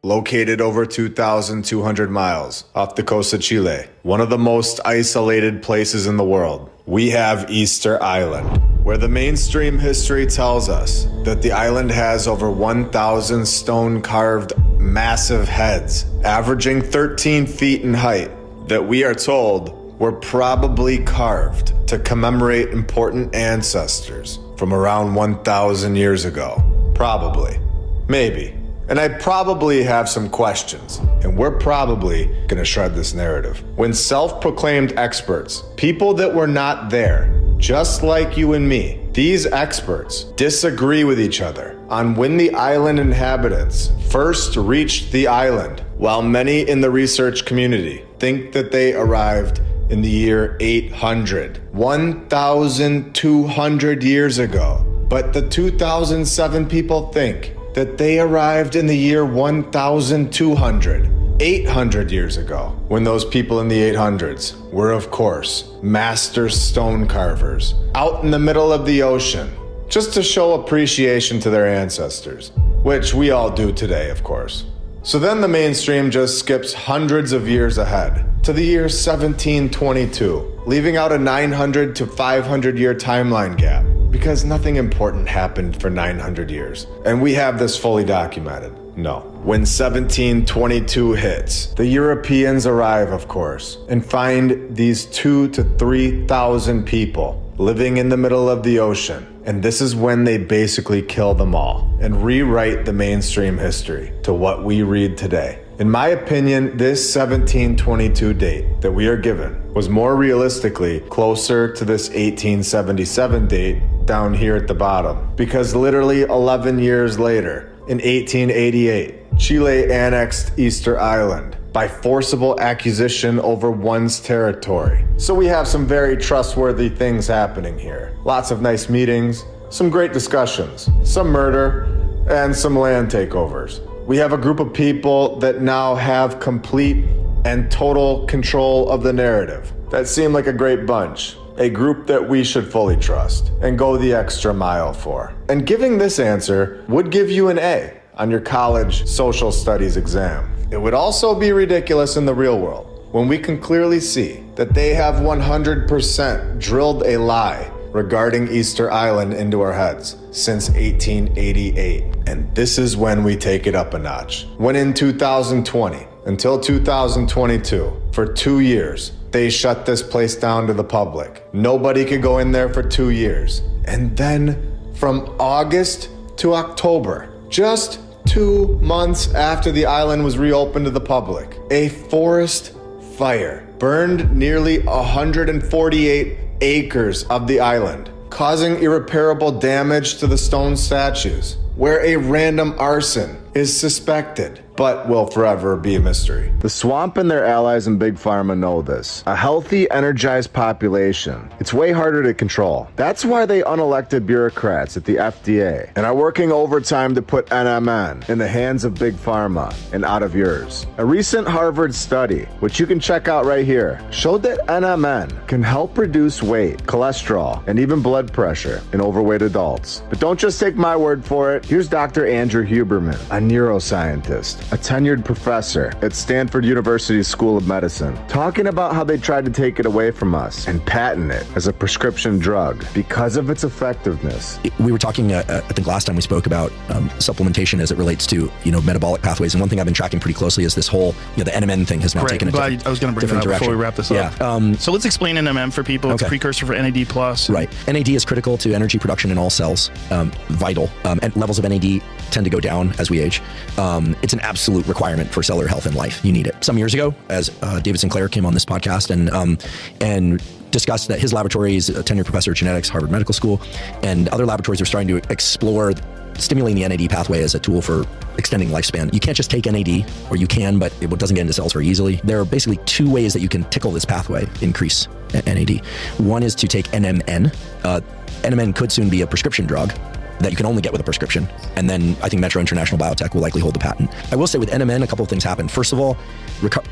located over 2,200 miles off the coast of Chile, one of the most isolated places in the world, we have Easter Island, where the mainstream history tells us that the island has over 1,000 stone-carved massive heads, averaging 13 feet in height, that we are told were probably carved to commemorate important ancestors from around 1,000 years ago. Probably. Maybe. And I probably have some questions, and we're probably gonna shred this narrative. When self-proclaimed experts, people that were not there, just like you and me, these experts disagree with each other on when the island inhabitants first reached the island, while many in the research community think that they arrived in the year 800, 1,200 years ago. But the 2007 people think that they arrived in the year 1,200, 800 years ago, when those people in the 800s were, of course, master stone carvers out in the middle of the ocean, just to show appreciation to their ancestors, which we all do today, of course. So then the mainstream just skips hundreds of years ahead to the year 1722, leaving out a 900 to 500 year timeline gap, because nothing important happened for 900 years. And we have this fully documented. No. When 1722 hits, the Europeans arrive, of course, and find these 2,000 to 3,000 people living in the middle of the ocean. And this is when they basically kill them all and rewrite the mainstream history to what we read today. In my opinion, this 1722 date that we are given was more realistically closer to this 1877 date down here at the bottom, because literally 11 years later, in 1888, Chile annexed Easter Island by forcible acquisition over one's territory. So we have some very trustworthy things happening here. Lots of nice meetings, some great discussions, some murder, and some land takeovers. We have a group of people that now have complete and total control of the narrative. That seemed like a great bunch. A group that we should fully trust and go the extra mile for. And giving this answer would give you an A on your college social studies exam. It would also be ridiculous in the real world when we can clearly see that they have 100% drilled a lie regarding Easter Island into our heads since 1888. And this is when we take it up a notch. When in 2020 until 2022, for 2 years, they shut this place down to the public. Nobody could go in there for 2 years. And then from August to October, just 2 months after the island was reopened to the public, a forest fire burned nearly 148 acres of the island, causing irreparable damage to the stone statues, where a random arson is suspected, but will forever be a mystery. The swamp and their allies in Big Pharma know this. A healthy, energized population, it's way harder to control. That's why they unelected bureaucrats at the FDA and are working overtime to put NMN in the hands of Big Pharma and out of yours. A recent Harvard study, which you can check out right here, showed that NMN can help reduce weight, cholesterol, and even blood pressure in overweight adults. But don't just take my word for it. Here's Dr. Andrew Huberman, a neuroscientist, a tenured professor at Stanford University School of Medicine, talking about how they tried to take it away from us and patent it as a prescription drug because of its effectiveness. We were talking, I think last time we spoke about supplementation as it relates to, metabolic pathways. And one thing I've been tracking pretty closely is this whole, the NMN thing has now taken a I was going to bring it up direction. before we wrap this up. Yeah. So let's explain NMN for people. It's a precursor for NAD+. Right. NAD is critical to energy production in all cells, vital. And levels of NAD tend to go down as we age. It's an absolute requirement for cellular health and life. You need it. Some years ago, as David Sinclair came on this podcast and discussed that his laboratory is a tenured professor of genetics, Harvard Medical School, and other laboratories are starting to explore stimulating the NAD pathway as a tool for extending lifespan. You can't just take NAD, or you can, but it doesn't get into cells very easily. There are basically 2 ways that you can tickle this pathway, increase NAD. One is to take NMN. NMN could soon be a prescription drug that you can only get with a prescription. And then I think Metro International Biotech will likely hold the patent. I will say with NMN, a couple of things happened. First of all,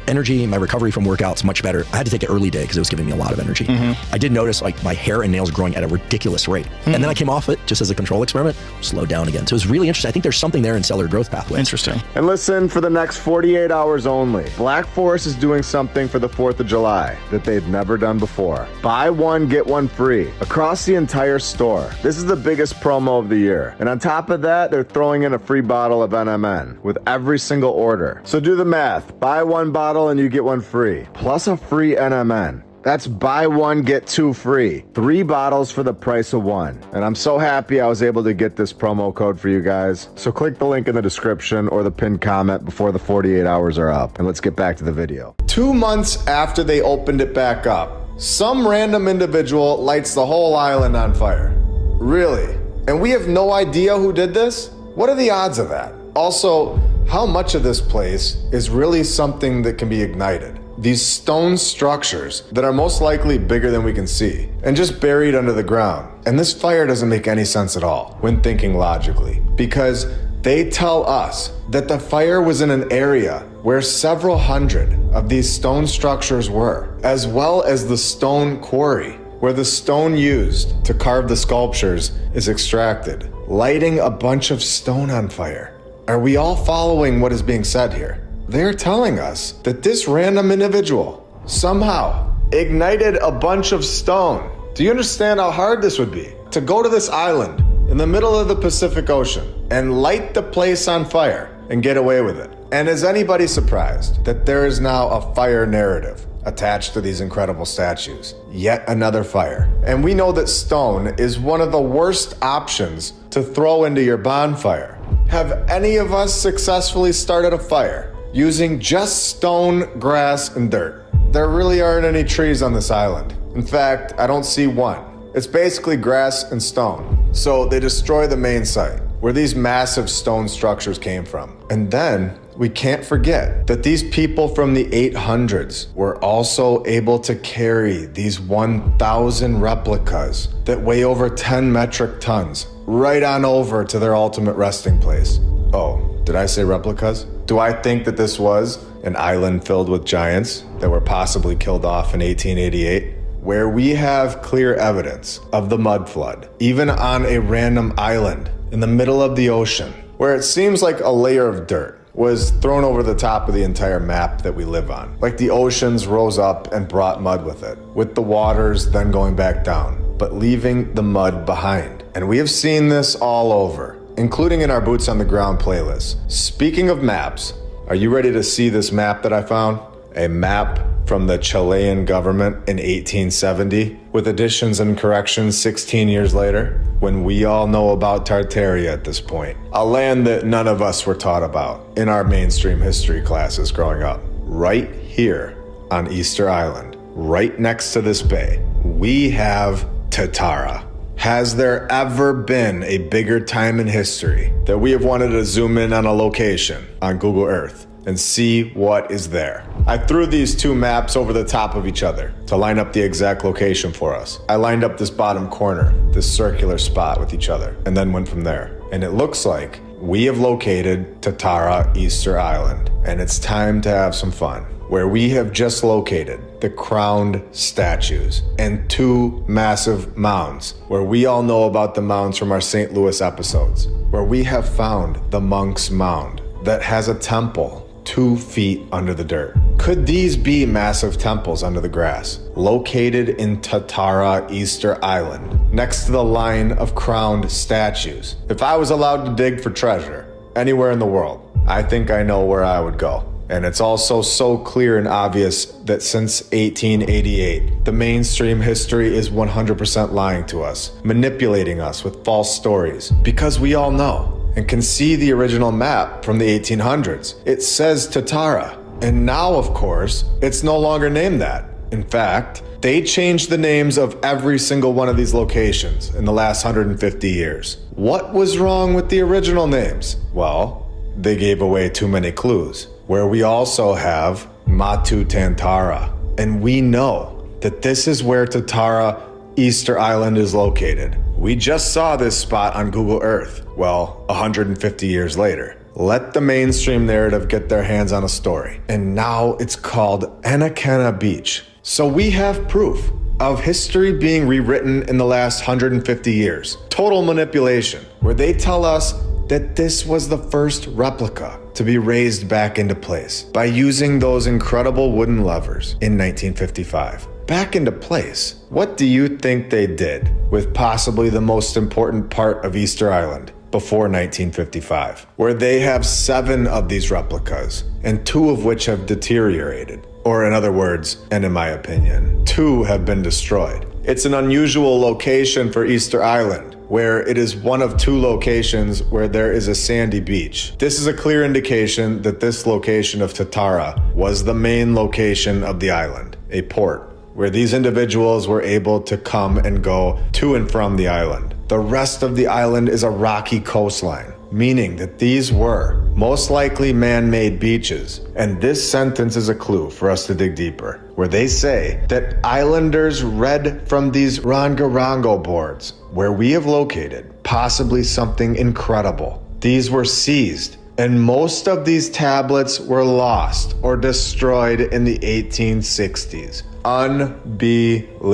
energy, my recovery from workouts much better. I had to take it early day because it was giving me a lot of energy. I did notice like my hair and nails growing at a ridiculous rate. And then I came off it just as a control experiment, slowed down again. So it was really interesting. I think there's something there in cellular growth pathways. Interesting. And listen, for the next 48 hours only, Black Forest is doing something for the 4th of July that they've never done before. Buy one, get one free across the entire store. This is the biggest promo of the year. And on top of that, they're throwing in a free bottle of NMN with every single order. So do the math. Buy one bottle and you get one free, plus a free NMN. That's buy one, get two free. 3 bottles for the price of one. And I'm so happy I was able to get this promo code for you guys. So click the link in the description or the pinned comment before the 48 hours are up. And let's get back to the video. 2 months after they opened it back up, some random individual lights the whole island on fire. Really? And we have no idea who did this? What are the odds of that? Also, how much of this place is really something that can be ignited? These stone structures that are most likely bigger than we can see and just buried under the ground. And this fire doesn't make any sense at all when thinking logically, because they tell us that the fire was in an area where several hundred of these stone structures were, as well as the stone quarry where the stone used to carve the sculptures is extracted, lighting a bunch of stone on fire. Are we all following what is being said here? They're telling us that this random individual somehow ignited a bunch of stone. Do you understand how hard this would be? To go to this island in the middle of the Pacific Ocean and light the place on fire and get away with it. And is anybody surprised that there is now a fire narrative attached to these incredible statues? Yet another fire. And we know that stone is one of the worst options to throw into your bonfire. Have any of us successfully started a fire using just stone, grass, and dirt? There really aren't any trees on this island. In fact, I don't see one. It's basically grass and stone. So they destroy the main site where these massive stone structures came from. And then we can't forget that these people from the 800s were also able to carry these 1,000 replicas that weigh over 10 metric tons right on over to their ultimate resting place. Oh, did I say replicas? Do I think that this was an island filled with giants that were possibly killed off in 1888? Where we have clear evidence of the mud flood, even on a random island in the middle of the ocean, where it seems like a layer of dirt was thrown over the top of the entire map that we live on. Like the oceans rose up and brought mud with it, with the waters then going back down, but leaving the mud behind. And we have seen this all over, including in our Boots on the Ground playlist. Speaking of maps, are you ready to see this map that I found? A map from the Chilean government in 1870, with additions and corrections 16 years later, when we all know about Tartaria at this point. A land that none of us were taught about in our mainstream history classes growing up. Right here on Easter Island, right next to this bay, we have Tatara. Has there ever been a bigger time in history that we have wanted to zoom in on a location on Google Earth and see what is there? I threw these two maps over the top of each other to line up the exact location for us. I lined up this bottom corner, this circular spot with each other, and then went from there. And it looks like we have located Tatara Easter Island, and it's time to have some fun, where we have just located the crowned statues and 2 massive mounds, where we all know about the mounds from our St. Louis episodes, where we have found the Monk's Mound that has a temple 2 feet under the dirt. Could these be massive temples under the grass, located in Tatara Easter Island, next to the line of crowned statues? If I was allowed to dig for treasure anywhere in the world, I think I know where I would go. And it's also so clear and obvious that since 1888, the mainstream history is 100% lying to us, manipulating us with false stories, because we all know and can see the original map from the 1800s. It says Tatara. And now, of course, it's no longer named that. In fact, they changed the names of every single one of these locations in the last 150 years. What was wrong with the original names? Well, they gave away too many clues. Where we also have Matu Tantara. And we know that this is where Tatara Easter Island is located. We just saw this spot on Google Earth. Well, 150 years later. Let the mainstream narrative get their hands on a story. And now it's called Anakenna Beach. So we have proof of history being rewritten in the last 150 years. Total manipulation, where they tell us that this was the first replica to be raised back into place by using those incredible wooden levers in 1955. Back into place. What do you think they did with possibly the most important part of Easter Island before 1955, where they have 7 of these replicas and 2 of which have deteriorated? Or in other words, and in my opinion, 2 have been destroyed. It's an unusual location for Easter Island, where it is one of 2 locations where there is a sandy beach. This is a clear indication that this location of Tatara was the main location of the island, a port, where these individuals were able to come and go to and from the island. The rest of the island is a rocky coastline, meaning that these were most likely man-made beaches. And this sentence is a clue for us to dig deeper, where they say that islanders read from these Rongorongo boards, where we have located possibly something incredible. These were seized, and most of these tablets were lost or destroyed in the 1860s. Unbelievable.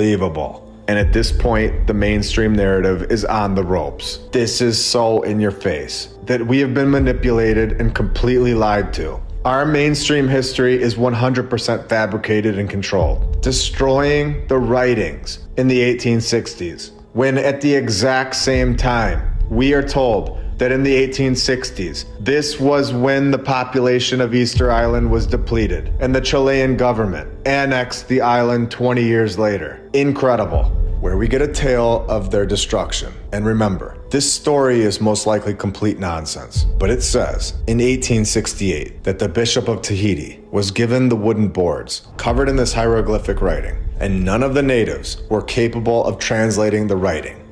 And at this point, the mainstream narrative is on the ropes. This is so in your face that we have been manipulated and completely lied to. Our mainstream history is 100% fabricated and controlled, destroying the writings in the 1860s, when at the exact same time, we are told that in the 1860s, this was when the population of Easter Island was depleted and the Chilean government annexed the island 20 years later. Incredible. Where we get a tale of their destruction. And remember, this story is most likely complete nonsense, but it says in 1868 that the Bishop of Tahiti was given the wooden boards covered in this hieroglyphic writing, and none of the natives were capable of translating the writing.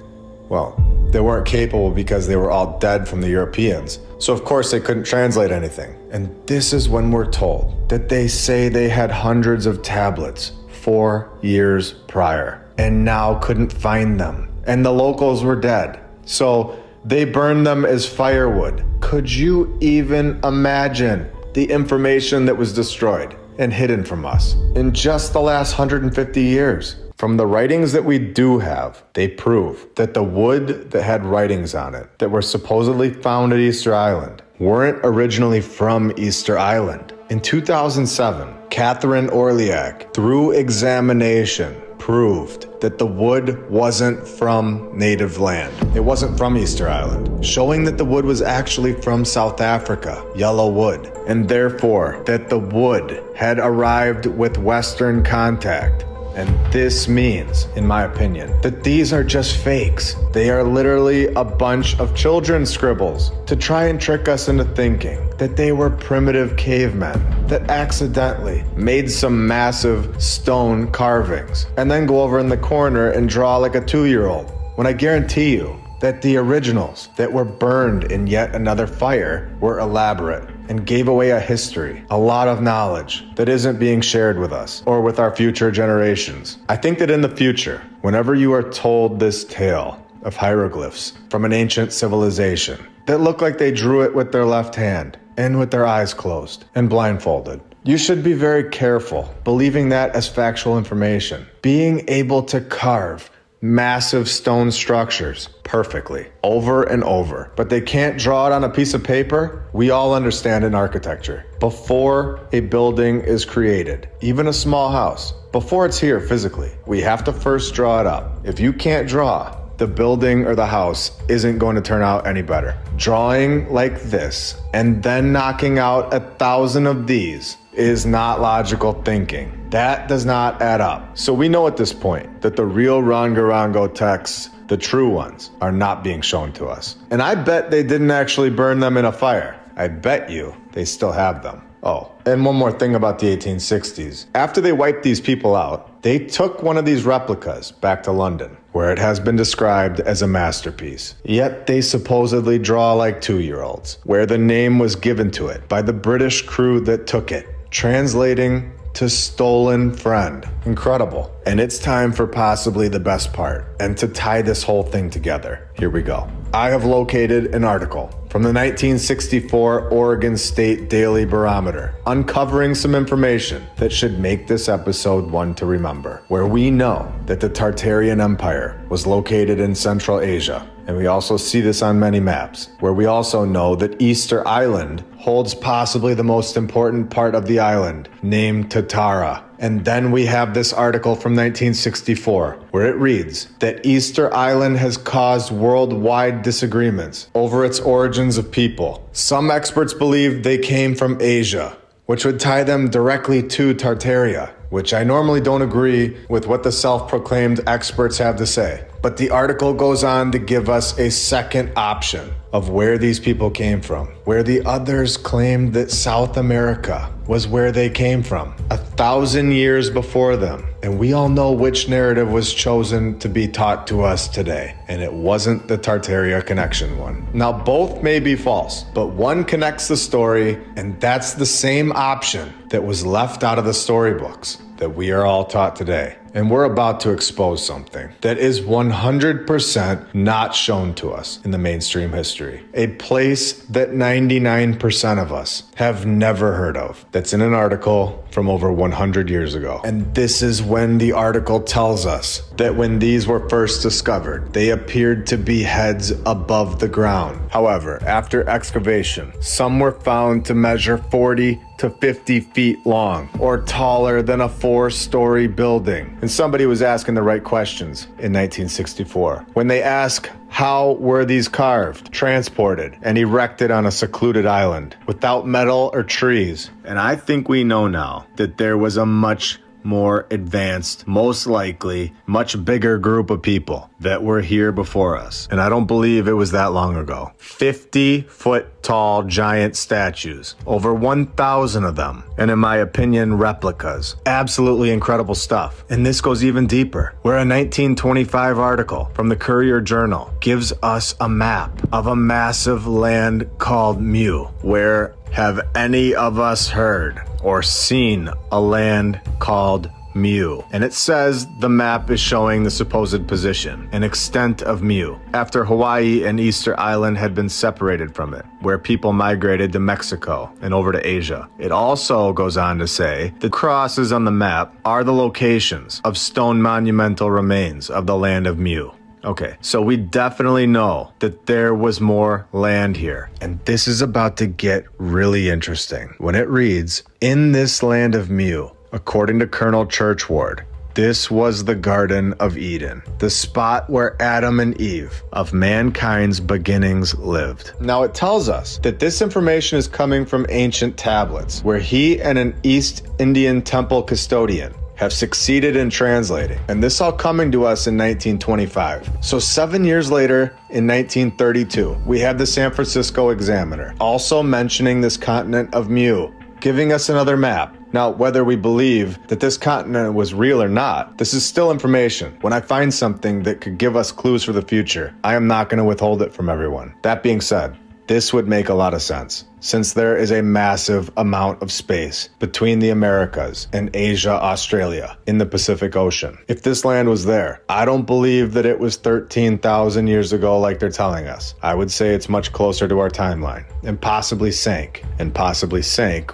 Well, they weren't capable because they were all dead from the Europeans, so of course they couldn't translate anything. And this is when we're told that they say they had hundreds of tablets 4 years prior and now couldn't find them, and the locals were dead, so they burned them as firewood. Could you even imagine the information that was destroyed and hidden from us in just the last 150 years? From the writings that we do have, they prove that the wood that had writings on it that were supposedly found at Easter Island weren't originally from Easter Island. In 2007, Catherine Orliak, through examination, proved that the wood wasn't from native land. It wasn't from Easter Island, showing that the wood was actually from South Africa, yellow wood, and therefore that the wood had arrived with Western contact. And this means, in my opinion, that these are just fakes. They are literally a bunch of children's scribbles to try and trick us into thinking that they were primitive cavemen that accidentally made some massive stone carvings and then go over in the corner and draw like a 2-year-old. When I guarantee you that the originals that were burned in yet another fire were elaborate and gave away a history, a lot of knowledge that isn't being shared with us or with our future generations. I think that in the future, whenever you are told this tale of hieroglyphs from an ancient civilization that look like they drew it with their left hand and with their eyes closed and blindfolded, you should be very careful believing that as factual information. Being able to carve massive stone structures perfectly over and over, but they can't draw it on a piece of paper. We all understand in architecture, before a building is created, even a small house, before it's here physically, we have to first draw it up. If you can't draw, the building or the house isn't going to turn out any better. Drawing like this and then knocking out 1,000 of these is not logical thinking. That does not add up. So we know at this point that the real Rongorongo texts, the true ones, are not being shown to us. And I bet they didn't actually burn them in a fire. I bet you they still have them. Oh, and one more thing about the 1860s. After they wiped these people out, they took one of these replicas back to London, where it has been described as a masterpiece. Yet they supposedly draw like 2-year-olds, where the name was given to it by the British crew that took it, translating to stolen friend. Incredible. And it's time for possibly the best part. And to tie this whole thing together, here we go. I have located an article from the 1964 Oregon State Daily Barometer, uncovering some information that should make this episode one to remember, where we know that the Tartarian Empire was located in Central Asia. And we also see this on many maps, where we also know that Easter Island holds possibly the most important part of the island, named Tatara. And then we have this article from 1964, where it reads that Easter Island has caused worldwide disagreements over its origins of people. Some experts believe they came from Asia, which would tie them directly to Tartaria, which I normally don't agree with what the self-proclaimed experts have to say. But the article goes on to give us a second option of where these people came from, where the others claimed that South America was where they came from 1,000 years before them. And we all know which narrative was chosen to be taught to us today, and it wasn't the Tartaria connection one. Now, both may be false, but one connects the story, and that's the same option that was left out of the storybooks that we are all taught today. And we're about to expose something that is 100% not shown to us in the mainstream history. A place that 99% of us have never heard of. That's in an article from over 100 years ago. And this is when the article tells us that when these were first discovered, they appeared to be heads above the ground. However, after excavation, some were found to measure 40 to 50 feet long, or taller than a 4-story building. And somebody was asking the right questions in 1964. When they ask, how were these carved, transported, and erected on a secluded island without metal or trees? And I think we know now that there was a much more advanced, most likely, much bigger group of people that were here before us. And I don't believe it was that long ago. 50-foot tall giant statues, over 1,000 of them, and in my opinion, replicas. Absolutely incredible stuff. And this goes even deeper, where a 1925 article from the Courier Journal gives us a map of a massive land called Mu. Where have any of us heard or seen a land called Mu? And it says the map is showing the supposed position and extent of Mu after Hawaii and Easter Island had been separated from it, where people migrated to Mexico and over to Asia. It also goes on to say the crosses on the map are the locations of stone monumental remains of the land of Mu. Okay, so we definitely know that there was more land here. And this is about to get really interesting when it reads, in this land of Mu, according to Colonel Churchward, this was the Garden of Eden, the spot where Adam and Eve of mankind's beginnings lived. Now it tells us that this information is coming from ancient tablets, where he and an East Indian temple custodian have succeeded in translating, and this all coming to us in 1925. So 7 years later, in 1932, we have the San Francisco Examiner also mentioning this continent of Mu, giving us another map. Now, whether we believe that this continent was real or not, this is still information. When I find something that could give us clues for the future, I am not going to withhold it from everyone. That being said, this would make a lot of sense, since there is a massive amount of space between the Americas and Asia, Australia, in the Pacific Ocean. If this land was there, I don't believe that it was 13,000 years ago like they're telling us. I would say it's much closer to our timeline, and possibly sank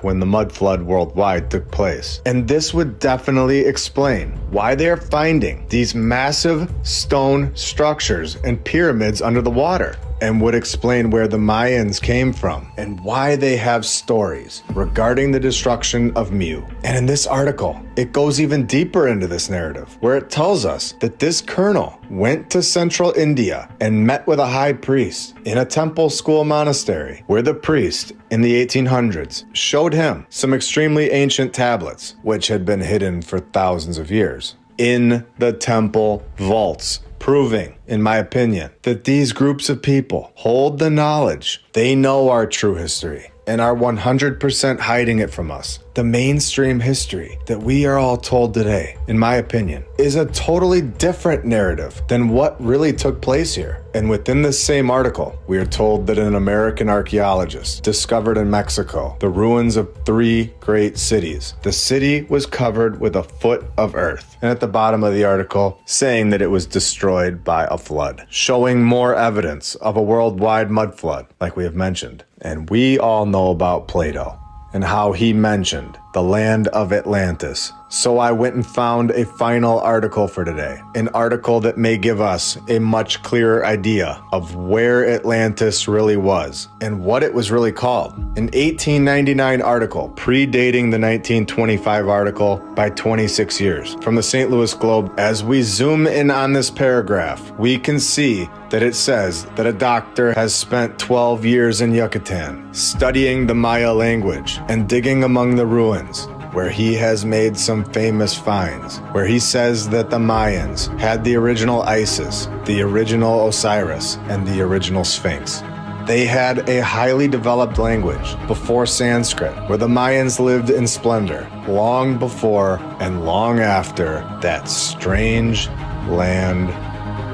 when the mud flood worldwide took place. And this would definitely explain why they are finding these massive stone structures and pyramids under the water, and would explain where the Mayans came from and why they have stories regarding the destruction of Mu. And in this article, it goes even deeper into this narrative, where it tells us that this colonel went to central India and met with a high priest in a temple school monastery, where the priest in the 1800s showed him some extremely ancient tablets, which had been hidden for thousands of years in the temple vaults, proving, in my opinion, that these groups of people hold the knowledge. They know our true history and are 100% hiding it from us. The mainstream history that we are all told today, in my opinion, is a totally different narrative than what really took place here. And within this same article, we are told that an American archaeologist discovered in Mexico the ruins of 3 great cities. The city was covered with a foot of earth. And at the bottom of the article, saying that it was destroyed by a flood, showing more evidence of a worldwide mud flood, like we have mentioned. And we all know about Plato and how he mentioned the land of Atlantis. So I went and found a final article for today, an article that may give us a much clearer idea of where Atlantis really was and what it was really called. An 1899 article predating the 1925 article by 26 years from the St. Louis Globe. As we zoom in on this paragraph, we can see that it says that a doctor has spent 12 years in Yucatan studying the Maya language and digging among the ruins, where he has made some famous finds, where he says that the Mayans had the original Isis, the original Osiris, and the original Sphinx. They had a highly developed language before Sanskrit, where the Mayans lived in splendor, long before and long after that strange land,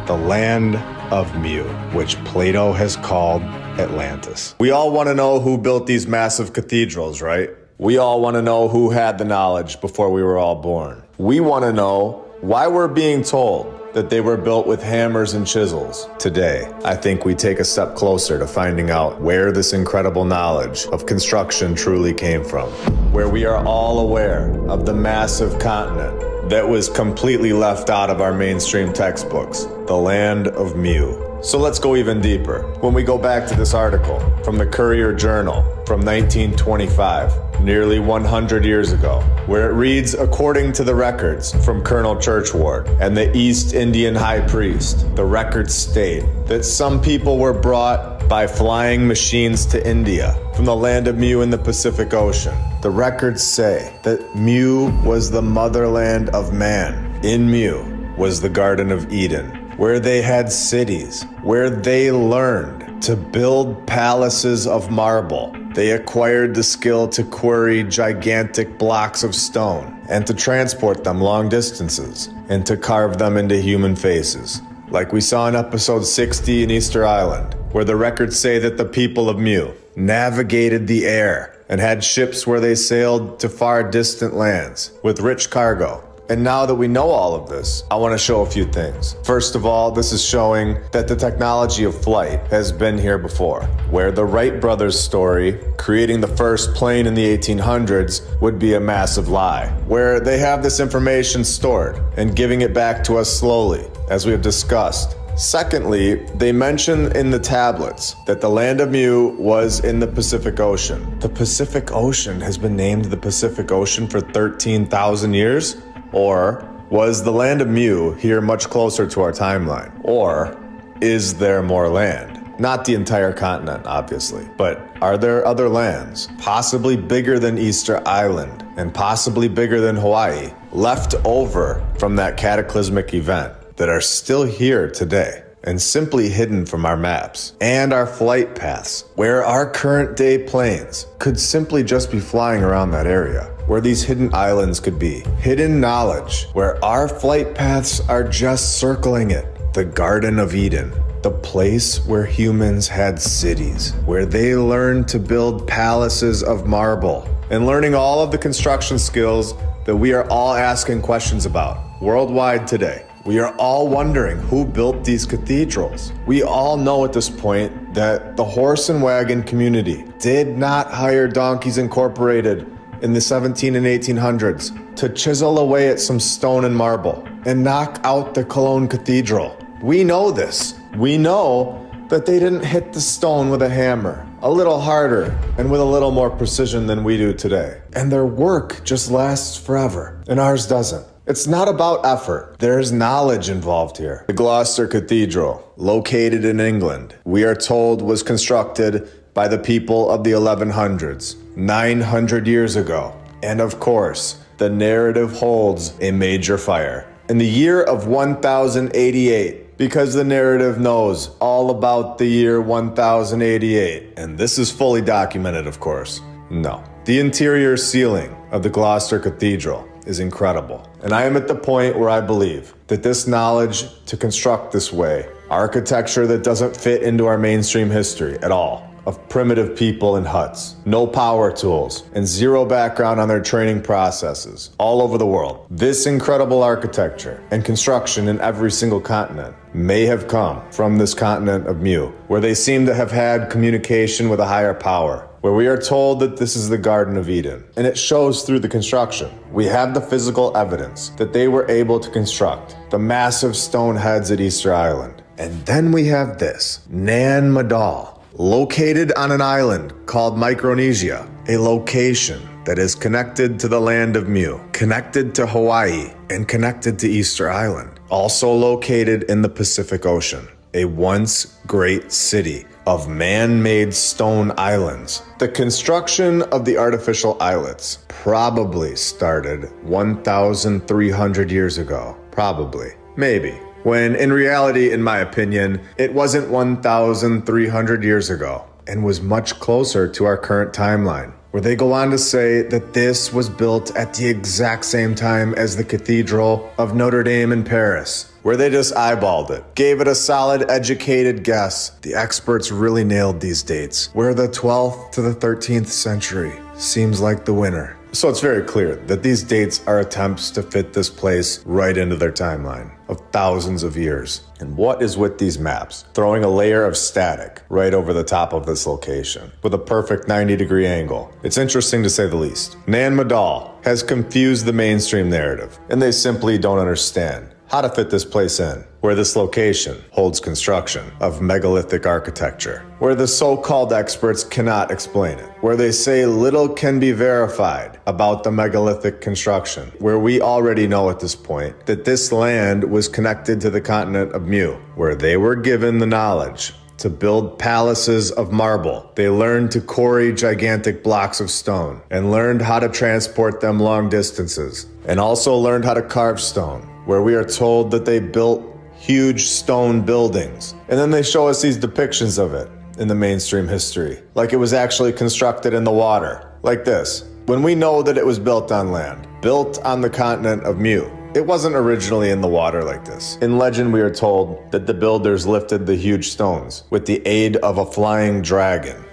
the land of Mu, which Plato has called Atlantis. We all want to know who built these massive cathedrals, right? We all want to know who had the knowledge before we were all born. We want to know why we're being told that they were built with hammers and chisels. Today, I think we take a step closer to finding out where this incredible knowledge of construction truly came from, where we are all aware of the massive continent that was completely left out of our mainstream textbooks, the land of Mu. So let's go even deeper. When we go back to this article from the Courier Journal from 1925, nearly 100 years ago, where it reads, according to the records from Colonel Churchward and the East Indian High Priest, the records state that some people were brought by flying machines to India from the land of Mu in the Pacific Ocean. The records say that Mu was the motherland of man. In Mu was the Garden of Eden, where they had cities, where they learned to build palaces of marble. They acquired the skill to quarry gigantic blocks of stone and to transport them long distances and to carve them into human faces. Like we saw in episode 60 in Easter Island, where the records say that the people of Mu navigated the air and had ships where they sailed to far distant lands with rich cargo. And now that we know all of this, I want to show a few things. First of all, this is showing that the technology of flight has been here before, where the Wright brothers' story, creating the first plane in the 1800s, would be a massive lie, where they have this information stored and giving it back to us slowly, as we have discussed. Secondly, they mention in the tablets that the land of Mu was in the Pacific Ocean. The Pacific Ocean has been named the Pacific Ocean for 13,000 years? Or was the land of Mu here much closer to our timeline? Or is there more land? Not the entire continent, obviously, but are there other lands, possibly bigger than Easter Island and possibly bigger than Hawaii, left over from that cataclysmic event that are still here today and simply hidden from our maps and our flight paths, where our current day planes could simply just be flying around that area, where these hidden islands could be, hidden knowledge, where our flight paths are just circling it, the Garden of Eden, the place where humans had cities, where they learned to build palaces of marble, and learning all of the construction skills that we are all asking questions about worldwide today. We are all wondering who built these cathedrals. We all know at this point that the horse and wagon community did not hire Donkeys Incorporated in the 17 and 1800s to chisel away at some stone and marble and knock out the Cologne Cathedral. We know this. We know that they didn't hit the stone with a hammer, a little harder and with a little more precision than we do today. And their work just lasts forever, and ours doesn't. It's not about effort. There's knowledge involved here. The Gloucester Cathedral, located in England, we are told was constructed by the people of the 1100s, 900 years ago. And of course, the narrative holds a major fire in the year of 1088, because the narrative knows all about the year 1088. And this is fully documented, of course. No. The interior ceiling of the Gloucester Cathedral is incredible. And I am at the point where I believe that this knowledge to construct this way, architecture that doesn't fit into our mainstream history at all, of primitive people in huts, no power tools, and zero background on their training processes all over the world. This incredible architecture and construction in every single continent may have come from this continent of Mu, where they seem to have had communication with a higher power, where we are told that this is the Garden of Eden. And it shows through the construction. We have the physical evidence that they were able to construct the massive stone heads at Easter Island. And then we have this, Nan Madol, located on an island called Micronesia, a location that is connected to the land of Mu, connected to Hawaii, and connected to Easter Island. Also located in the Pacific Ocean, a once great city of man-made stone islands. The construction of the artificial islets probably started 1,300 years ago. Probably. Maybe. When in reality, in my opinion, it wasn't 1,300 years ago and was much closer to our current timeline, where they go on to say that this was built at the exact same time as the Cathedral of Notre Dame in Paris, where they just eyeballed it, gave it a solid educated guess. The experts really nailed these dates, where the 12th to the 13th century seems like the winner. So it's very clear that these dates are attempts to fit this place right into their timeline of thousands of years. And what is with these maps? Throwing a layer of static right over the top of this location with a perfect 90-degree angle. It's interesting to say the least. Nan Madol has confused the mainstream narrative, and they simply don't understand how to fit this place in, where this location holds construction of megalithic architecture, where the so-called experts cannot explain it, where they say little can be verified about the megalithic construction, where we already know at this point that this land was connected to the continent of Mu, where they were given the knowledge to build palaces of marble. They learned to quarry gigantic blocks of stone and learned how to transport them long distances, and also learned how to carve stone, where we are told that they built huge stone buildings. And then they show us these depictions of it in the mainstream history, like it was actually constructed in the water, like this. When we know that it was built on land, built on the continent of Mu, it wasn't originally in the water like this. In legend, we are told that the builders lifted the huge stones with the aid of a flying dragon.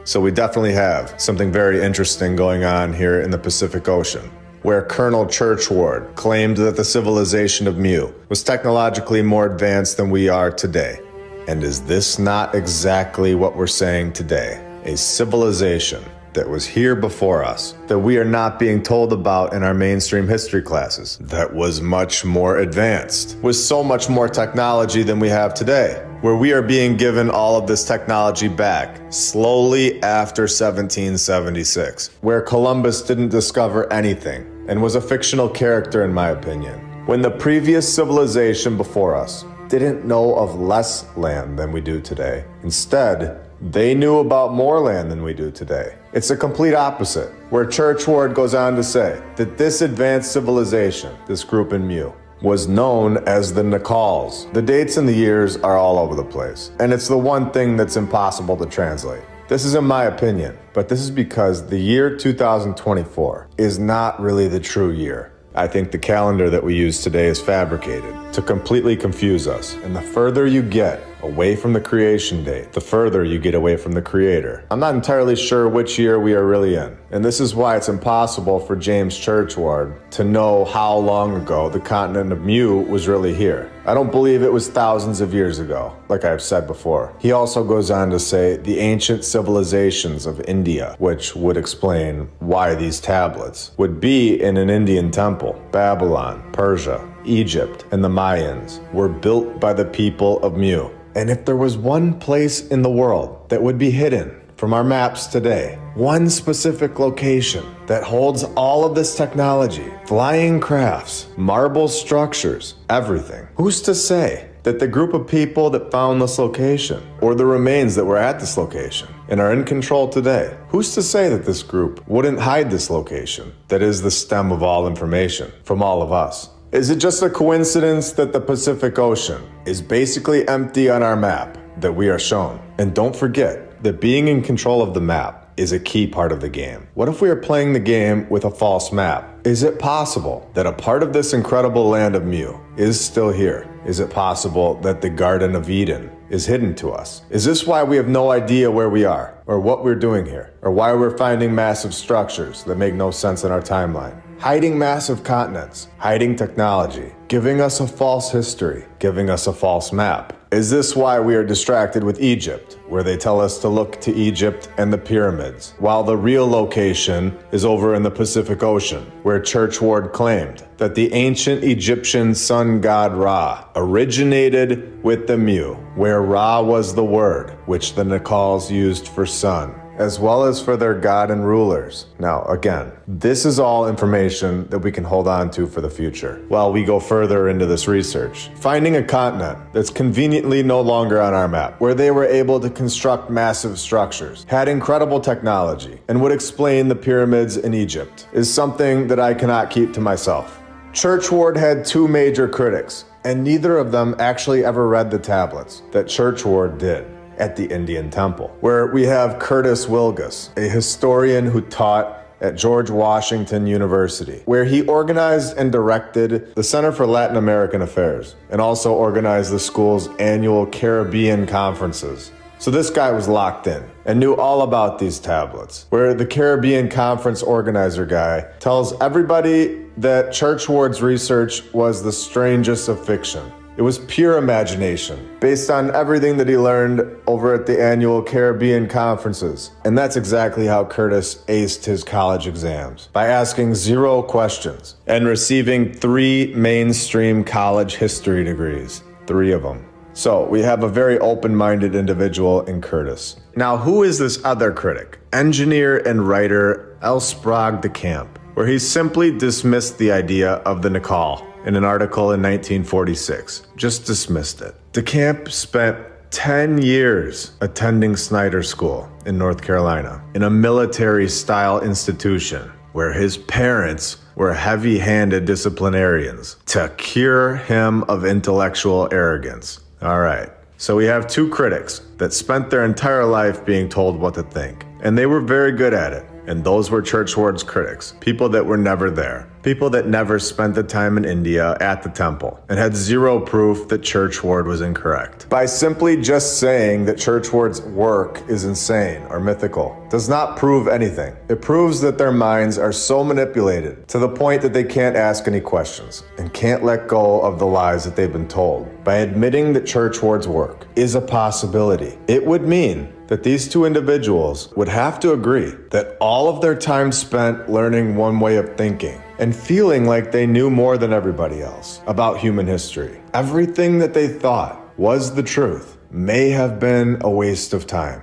So we definitely have something very interesting going on here in the Pacific Ocean, where Colonel Churchward claimed that the civilization of Mu was technologically more advanced than we are today. And is this not exactly what we're saying today? A civilization that was here before us, that we are not being told about in our mainstream history classes, that was much more advanced, with so much more technology than we have today, where we are being given all of this technology back slowly after 1776, where Columbus didn't discover anything and was a fictional character in my opinion, when the previous civilization before us didn't know of less land than we do today. Instead, they knew about more land than we do today. It's a complete opposite, where Churchward goes on to say that this advanced civilization, this group in Mu, was known as the Nakals. The dates and the years are all over the place, and it's the one thing that's impossible to translate. This is in my opinion, but this is because the year 2024 is not really the true year. I think the calendar that we use today is fabricated to completely confuse us. And the further you get away from the creation date, the further you get away from the creator. I'm not entirely sure which year we are really in. And this is why it's impossible for James Churchward to know how long ago the continent of Mu was really here. I don't believe it was thousands of years ago, like I've said before. He also goes on to say the ancient civilizations of India, which would explain why these tablets would be in an Indian temple. Babylon, Persia, Egypt, and the Mayans were built by the people of Mu. And if there was one place in the world that would be hidden from our maps today, one specific location that holds all of this technology, flying crafts, marble structures, everything, who's to say that the group of people that found this location, or the remains that were at this location and are in control today, who's to say that this group wouldn't hide this location that is the stem of all information from all of us? Is it just a coincidence that the Pacific Ocean is basically empty on our map that we are shown? And don't forget that being in control of the map is a key part of the game. What if we are playing the game with a false map? Is it possible that a part of this incredible land of Mu is still here? Is it possible that the Garden of Eden is hidden to us? Is this why we have no idea where we are, or what we're doing here, or why we're finding massive structures that make no sense in our timeline? Hiding massive continents, hiding technology, giving us a false history, giving us a false map. Is this why we are distracted with Egypt, where they tell us to look to Egypt and the pyramids, while the real location is over in the Pacific Ocean, where Church Ward claimed that the ancient Egyptian sun god Ra originated with the Mu, where Ra was the word which the Nacals used for sun, as well as for their god and rulers. Now, again, this is all information that we can hold on to for the future while we go further into this research. Finding a continent that's conveniently no longer on our map, where they were able to construct massive structures, had incredible technology, and would explain the pyramids in Egypt, is something that I cannot keep to myself. Church Ward had two major critics, and neither of them actually ever read the tablets that Church Ward did at the Indian Temple, where we have Curtis Wilgus, a historian who taught at George Washington University, where he organized and directed the Center for Latin American Affairs and also organized the school's annual Caribbean conferences. So this guy was locked in and knew all about these tablets, where the Caribbean conference organizer guy tells everybody that Church Ward's research was the strangest of fiction. It was pure imagination, based on everything that he learned over at the annual Caribbean conferences. And that's exactly how Curtis aced his college exams, by asking 0 questions and receiving 3 mainstream college history degrees, 3 of them. So we have a very open-minded individual in Curtis. Now, who is this other critic? Engineer and writer LUNCH BRBEAK-youtube, where he simply dismissed the idea of the Nacal in an article in 1946. Just dismissed it. DeCamp spent 10 years attending Snyder School in North Carolina, in a military-style institution where his parents were heavy-handed disciplinarians to cure him of intellectual arrogance. All right, so we have 2 critics that spent their entire life being told what to think, and they were very good at it. And those were Church Ward's critics, people that were never there, people that never spent the time in India at the temple, and had 0 proof that Church Ward was incorrect. By simply just saying that Church Ward's work is insane or mythical does not prove anything. It proves that their minds are so manipulated to the point that they can't ask any questions and can't let go of the lies that they've been told. By admitting that Church Ward's work is a possibility, it would mean that these 2 individuals would have to agree that all of their time spent learning one way of thinking and feeling like they knew more than everybody else about human history, everything that they thought was the truth, may have been a waste of time.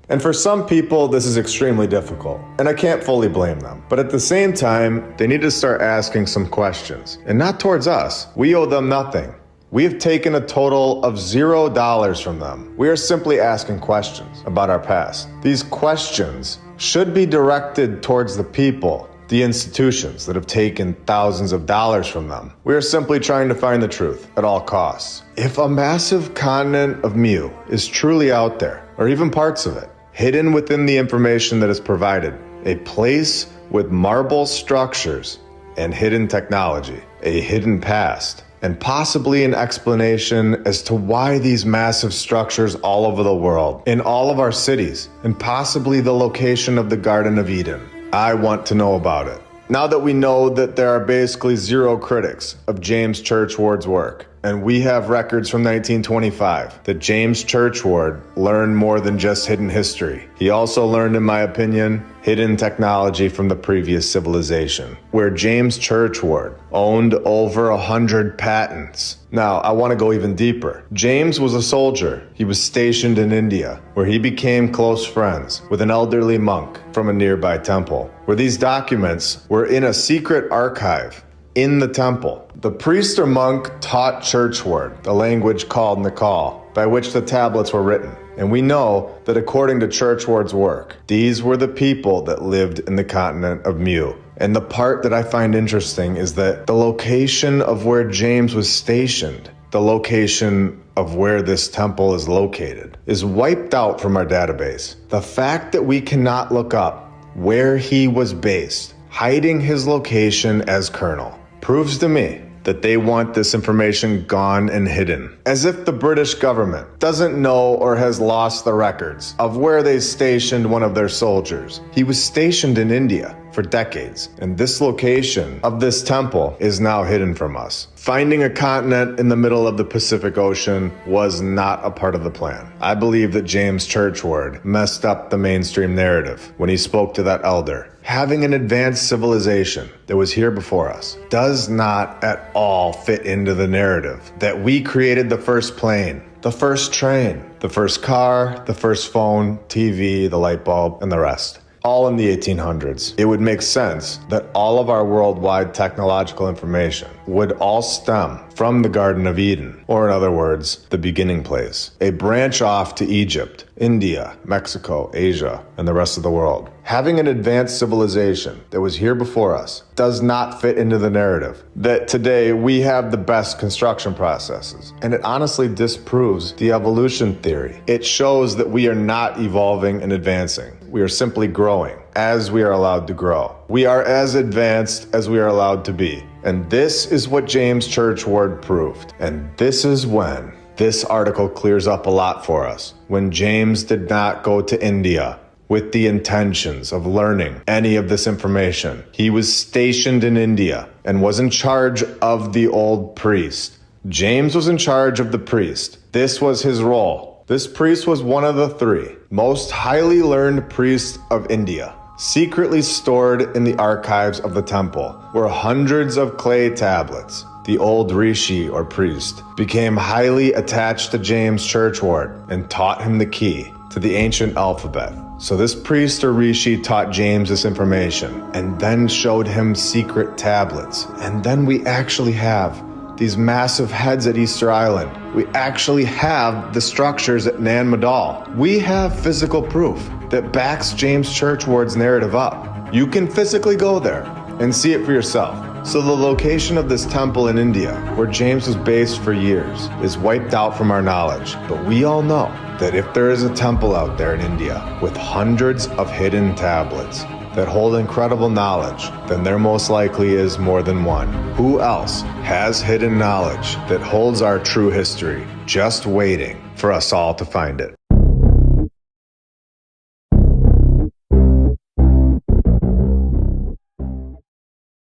And for some people, this is extremely difficult, and I can't fully blame them. But at the same time, they need to start asking some questions, and not towards us. We owe them nothing. We have taken a total of $0 from them. We are simply asking questions about our past. These questions should be directed towards the people, the institutions that have taken thousands of dollars from them. We are simply trying to find the truth at all costs. If a massive continent of Mu is truly out there, or even parts of it, hidden within the information that is provided, a place with marble structures and hidden technology, a hidden past, and possibly an explanation as to why these massive structures all over the world, in all of our cities, and possibly the location of the Garden of Eden. I want to know about it. Now that we know that there are basically 0 critics of James Church Ward's work, and we have records from 1925 that James Church Ward learned more than just hidden history. He also learned, in my opinion, hidden technology from the previous civilization, where James Church Ward owned over 100 patents. Now, I want to go even deeper. James was a soldier. He was stationed in India, where he became close friends with an elderly monk from a nearby temple, where these documents were in a secret archive in the temple. The priest or monk taught Church Ward the language called Nacal, by which the tablets were written. And we know that according to Church Ward's work, these were the people that lived in the continent of Mu. And the part that I find interesting is that the location of where James was stationed, the location of where this temple is located is wiped out from our database. The fact that we cannot look up where he was based, hiding his location as colonel, proves to me that they want this information gone and hidden. As if the British government doesn't know or has lost the records of where they stationed one of their soldiers. He was stationed in India for decades, and this location of this temple is now hidden from us. Finding a continent in the middle of the Pacific Ocean was not a part of the plan. I believe that James Churchward messed up the mainstream narrative when he spoke to that elder. Having an advanced civilization that was here before us does not at all fit into the narrative that we created the first plane, the first train, the first car, the first phone, TV, the light bulb, and the rest. All in the 1800s. It would make sense that all of our worldwide technological information would all stem from the Garden of Eden, or in other words, the beginning place. A branch off to Egypt, India, Mexico, Asia, and the rest of the world. Having an advanced civilization that was here before us does not fit into the narrative that today we have the best construction processes. And it honestly disproves the evolution theory. It shows that we are not evolving and advancing. We are simply growing as we are allowed to grow. We are as advanced as we are allowed to be. And this is what James Churchward proved. And this is when this article clears up a lot for us. When James did not go to India with the intentions of learning any of this information. He was stationed in India and was in charge of the old priest. James was in charge of the priest. This was his role. This priest was one of the three most highly learned priests of India. Secretly stored in the archives of the temple were hundreds of clay tablets. The old rishi, or priest, became highly attached to James Churchward and taught him the key to the ancient alphabet. So this priest or rishi taught James this information and then showed him secret tablets. And then we actually have these massive heads at Easter Island. We actually have the structures at Nan Madol. We have physical proof that backs James Churchward's narrative up. You can physically go there and see it for yourself. So the location of this temple in India, where James was based for years, is wiped out from our knowledge. But we all know that if there is a temple out there in India with hundreds of hidden tablets that hold incredible knowledge, then there most likely is more than one. Who else has hidden knowledge that holds our true history, just waiting for us all to find it?